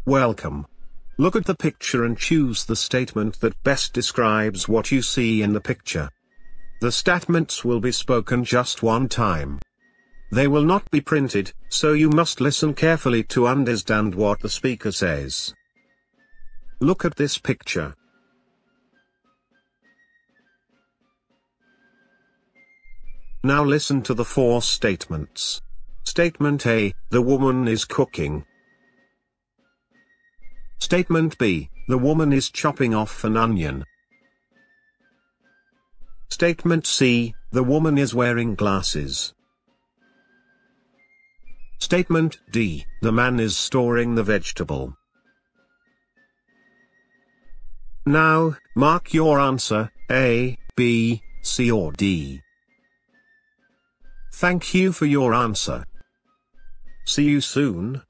Welcome. Look at the picture and choose the statement that best describes what you see in the picture. The statements will be spoken just one time. They will not be printed, so you must listen carefully to understand what the speaker says. Look at this picture. Now listen to the four statements. Statement A, the woman is cooking. Statement B, the woman is chopping off an onion. Statement C, the woman is wearing glasses. Statement D, the man is storing the vegetable. Now, mark your answer, A, B, C or D. Thank you for your answer. See you soon.